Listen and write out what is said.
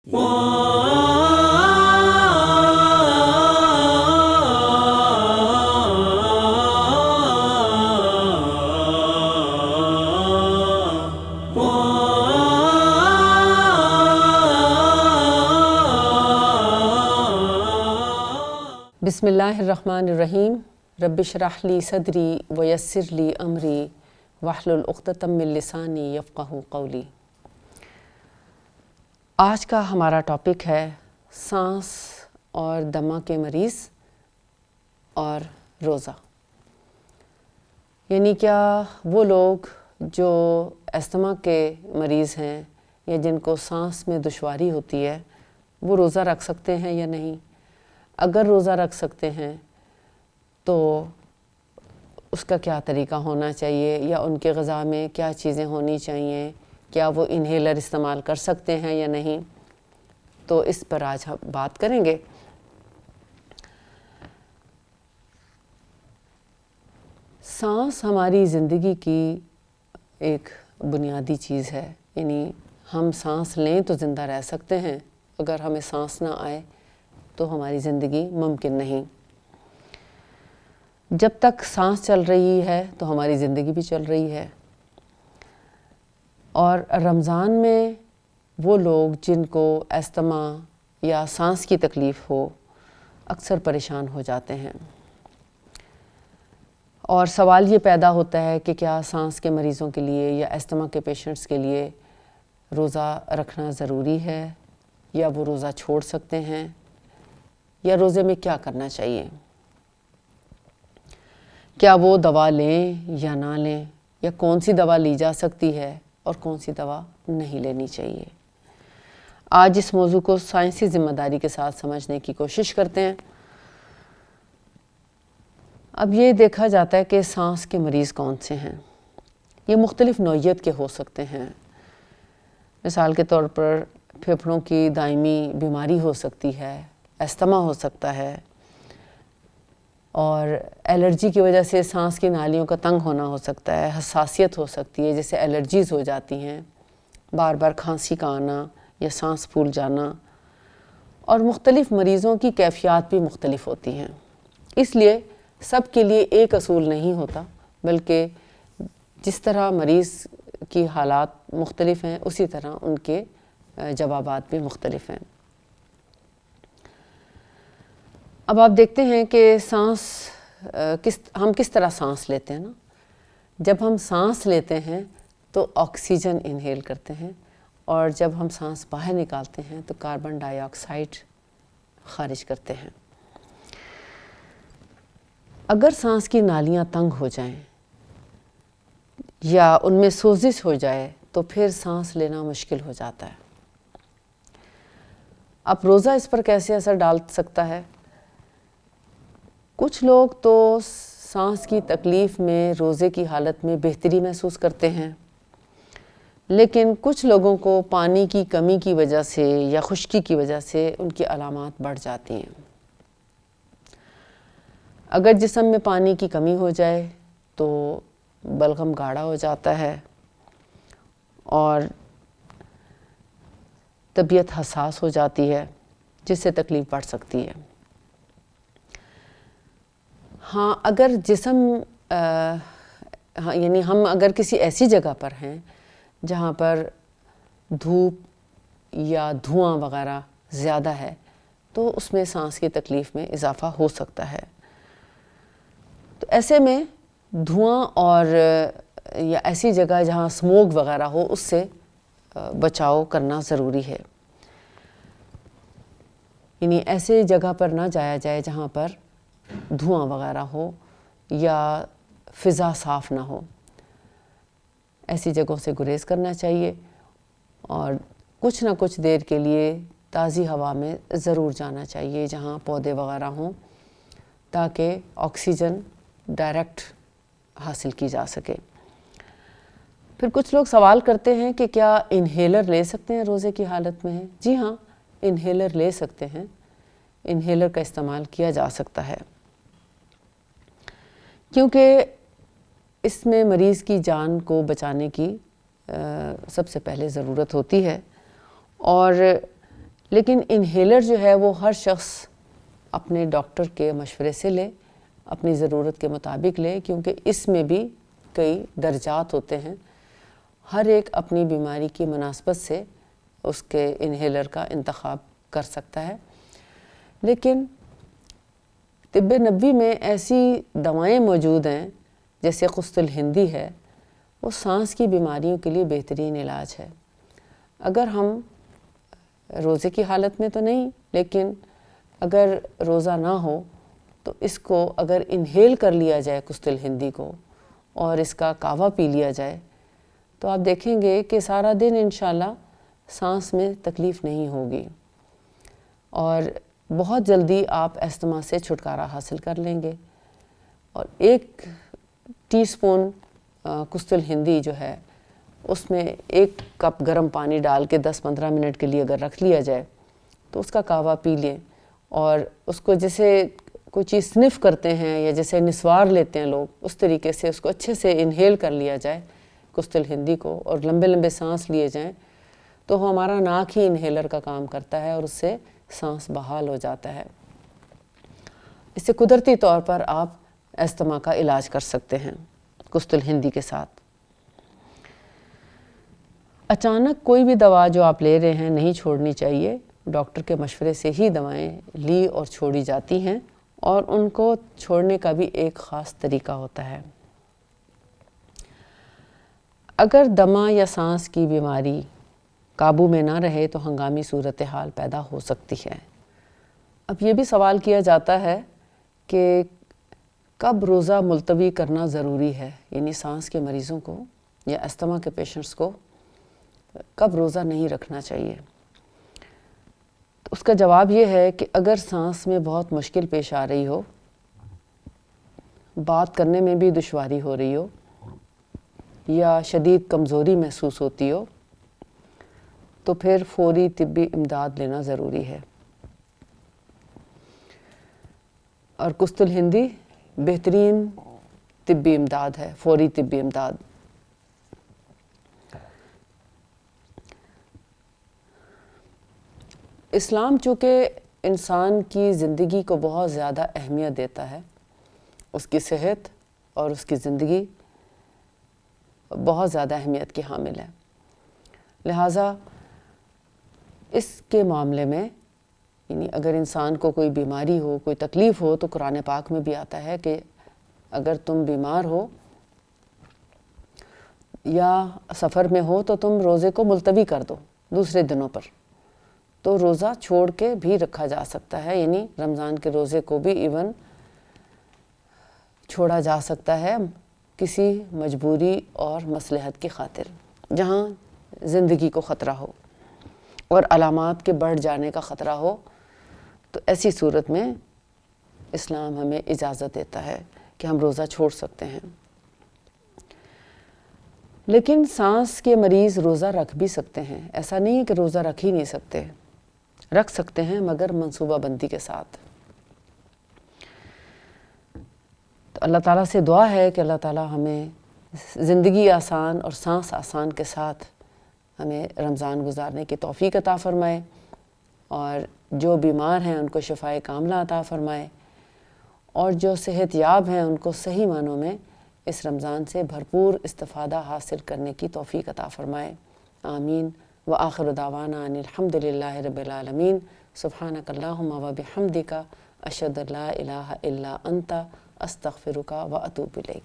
بسم اللہ الرحمن الرحیم رب اشرح لی صدری ویسر لی امری واحلل عقدۃ من لسانی یفقہوا قولی۔ آج کا ہمارا ٹاپک ہے سانس اور دمہ کے مریض اور روزہ۔ یعنی کیا وہ لوگ جو استھما کے مریض ہیں یا جن کو سانس میں دشواری ہوتی ہے وہ روزہ رکھ سکتے ہیں یا نہیں؟ اگر روزہ رکھ سکتے ہیں تو اس کا کیا طریقہ ہونا چاہیے یا ان کے غذا میں کیا چیزیں ہونی چاہیے؟ کیا وہ انہیلر استعمال کر سکتے ہیں یا نہیں؟ تو اس پر آج ہم بات کریں گے۔ سانس ہماری زندگی کی ایک بنیادی چیز ہے، یعنی ہم سانس لیں تو زندہ رہ سکتے ہیں، اگر ہمیں سانس نہ آئے تو ہماری زندگی ممکن نہیں۔ جب تک سانس چل رہی ہے تو ہماری زندگی بھی چل رہی ہے۔ اور رمضان میں وہ لوگ جن کو استھما یا سانس کی تکلیف ہو اکثر پریشان ہو جاتے ہیں، اور سوال یہ پیدا ہوتا ہے کہ کیا سانس کے مریضوں کے لیے یا استھما کے پیشنٹس کے لیے روزہ رکھنا ضروری ہے یا وہ روزہ چھوڑ سکتے ہیں، یا روزے میں کیا کرنا چاہیے؟ کیا وہ دوا لیں یا نہ لیں، یا کون سی دوا لی جا سکتی ہے اور کون سی دوا نہیں لینی چاہیے؟ آج اس موضوع کو سائنسی ذمہ داری کے ساتھ سمجھنے کی کوشش کرتے ہیں۔ اب یہ دیکھا جاتا ہے کہ سانس کے مریض کون سے ہیں۔ یہ مختلف نوعیت کے ہو سکتے ہیں۔ مثال کے طور پر پھیپھڑوں کی دائمی بیماری ہو سکتی ہے، استھما ہو سکتا ہے، اور الرجی کی وجہ سے سانس کی نالیوں کا تنگ ہونا ہو سکتا ہے، حساسیت ہو سکتی ہے جس سے الرجیز ہو جاتی ہیں، بار بار کھانسی کا آنا یا سانس پھول جانا، اور مختلف مریضوں کی کیفیات بھی مختلف ہوتی ہیں۔ اس لیے سب کے لیے ایک اصول نہیں ہوتا، بلکہ جس طرح مریض کی حالات مختلف ہیں اسی طرح ان کے جوابات بھی مختلف ہیں۔ اب آپ دیکھتے ہیں کہ ہم کس طرح سانس لیتے ہیں نا۔ جب ہم سانس لیتے ہیں تو آکسیجن انہیل کرتے ہیں، اور جب ہم سانس باہر نکالتے ہیں تو کاربن ڈائی آکسائڈ خارج کرتے ہیں۔ اگر سانس کی نالیاں تنگ ہو جائیں یا ان میں سوزش ہو جائے تو پھر سانس لینا مشکل ہو جاتا ہے۔ اب روزہ اس پر کیسے اثر ڈال سکتا ہے؟ کچھ لوگ تو سانس کی تکلیف میں روزے کی حالت میں بہتری محسوس کرتے ہیں، لیکن کچھ لوگوں کو پانی کی کمی کی وجہ سے یا خشکی کی وجہ سے ان کی علامات بڑھ جاتی ہیں۔ اگر جسم میں پانی کی کمی ہو جائے تو بلغم گاڑھا ہو جاتا ہے اور طبیعت حساس ہو جاتی ہے، جس سے تکلیف بڑھ سکتی ہے۔ ہاں، اگر یعنی ہم اگر کسی ایسی جگہ پر ہیں جہاں پر دھوپ یا دھواں وغیرہ زیادہ ہے تو اس میں سانس کی تکلیف میں اضافہ ہو سکتا ہے۔ تو ایسے میں دھواں اور یا ایسی جگہ جہاں اسموگ وغیرہ ہو اس سے بچاؤ کرنا ضروری ہے۔ یعنی ایسے جگہ پر نہ جایا جائے جہاں پر دھواں وغیرہ ہو یا فضا صاف نہ ہو۔ ایسی جگہوں سے گریز کرنا چاہیے، اور کچھ نہ کچھ دیر کے لیے تازی ہوا میں ضرور جانا چاہیے جہاں پودے وغیرہ ہوں، تاکہ آکسیجن ڈائریکٹ حاصل کی جا سکے۔ پھر کچھ لوگ سوال کرتے ہیں کہ کیا انہیلر لے سکتے ہیں روزے کی حالت میں؟ جی ہاں، انہیلر لے سکتے ہیں، انہیلر کا استعمال کیا جا سکتا ہے، کیونکہ اس میں مریض کی جان کو بچانے کی سب سے پہلے ضرورت ہوتی ہے، اور لیکن انہیلر جو ہے وہ ہر شخص اپنے ڈاکٹر کے مشورے سے لے، اپنی ضرورت کے مطابق لے، کیونکہ اس میں بھی کئی درجات ہوتے ہیں. ہر ایک اپنی بیماری کی مناسبت سے اس کے انہیلر کا انتخاب کر سکتا ہے. لیکن طب نبوی میں ایسی دوائیں موجود ہیں جیسے قسط الہندی ہے، وہ سانس کی بیماریوں کے لیے بہترین علاج ہے. اگر ہم روزے کی حالت میں تو نہیں، لیکن اگر روزہ نہ ہو تو اس کو اگر انہیل کر لیا جائے قسط الہندی کو اور اس کا کہوہ پی لیا جائے تو آپ دیکھیں گے کہ سارا دن انشاءاللہ سانس میں تکلیف نہیں ہوگی اور بہت جلدی آپ استھما سے چھٹکارا حاصل کر لیں گے. اور 1 ٹی اسپون قسط الہندی جو ہے اس میں 1 کپ گرم پانی ڈال کے 10-15 منٹ کے لیے اگر رکھ لیا جائے تو اس کا کہوہ پی لیں، اور اس کو جیسے کوئی چیز سنف کرتے ہیں یا جیسے نسوار لیتے ہیں لوگ، اس طریقے سے اس کو اچھے سے انہیل کر لیا جائے قسط الہندی کو، اور لمبے لمبے سانس لیے جائیں تو ہمارا ناک ہی انہیلر کا کام کرتا ہے اور اس سے سانس بحال ہو جاتا ہے. اس سے قدرتی طور پر آپ استھما کا علاج کر سکتے ہیں قسط الہندی کے ساتھ. اچانک کوئی بھی دوا جو آپ لے رہے ہیں نہیں چھوڑنی چاہیے. ڈاکٹر کے مشورے سے ہی دوائیں لی اور چھوڑی جاتی ہیں، اور ان کو چھوڑنے کا بھی ایک خاص طریقہ ہوتا ہے. اگر دمہ یا سانس کی بیماری قابو میں نہ رہے تو ہنگامی صورتحال پیدا ہو سکتی ہے. اب یہ بھی سوال کیا جاتا ہے کہ کب روزہ ملتوی کرنا ضروری ہے، یعنی سانس کے مریضوں کو یا استھما کے پیشنٹس کو کب روزہ نہیں رکھنا چاہیے. تو اس کا جواب یہ ہے کہ اگر سانس میں بہت مشکل پیش آ رہی ہو، بات کرنے میں بھی دشواری ہو رہی ہو، یا شدید کمزوری محسوس ہوتی ہو، تو پھر فوری طبی امداد لینا ضروری ہے. اور قسط الہندی بہترین طبی امداد ہے، فوری طبی امداد. اسلام چونکہ انسان کی زندگی کو بہت زیادہ اہمیت دیتا ہے، اس کی صحت اور اس کی زندگی بہت زیادہ اہمیت کی حامل ہے، لہٰذا اس کے معاملے میں یعنی اگر انسان کو کوئی بیماری ہو، کوئی تکلیف ہو، تو قرآن پاک میں بھی آتا ہے کہ اگر تم بیمار ہو یا سفر میں ہو تو تم روزے کو ملتوی کر دو دوسرے دنوں پر. تو روزہ چھوڑ کے بھی رکھا جا سکتا ہے، یعنی رمضان کے روزے کو بھی ایون چھوڑا جا سکتا ہے کسی مجبوری اور مصلحت کی خاطر، جہاں زندگی کو خطرہ ہو اور علامات کے بڑھ جانے کا خطرہ ہو. تو ایسی صورت میں اسلام ہمیں اجازت دیتا ہے کہ ہم روزہ چھوڑ سکتے ہیں. لیکن سانس کے مریض روزہ رکھ بھی سکتے ہیں، ایسا نہیں ہے کہ روزہ رکھ ہی نہیں سکتے، رکھ سکتے ہیں مگر منصوبہ بندی کے ساتھ. تو اللہ تعالیٰ سے دعا ہے کہ اللہ تعالیٰ ہمیں زندگی آسان اور سانس آسان کے ساتھ ہمیں رمضان گزارنے کی توفیق عطا فرمائے، اور جو بیمار ہیں ان کو شفائے کاملہ عطا فرمائے، اور جو صحت یاب ہیں ان کو صحیح معنوں میں اس رمضان سے بھرپور استفادہ حاصل کرنے کی توفیق عطا فرمائے. آمین. وآخر دعوانا ان الحمد للہ رب العالمین. سبحانک اللہم وبحمدک، اشہد ان لا الہ الا انت، استغفرک واتوب الیک.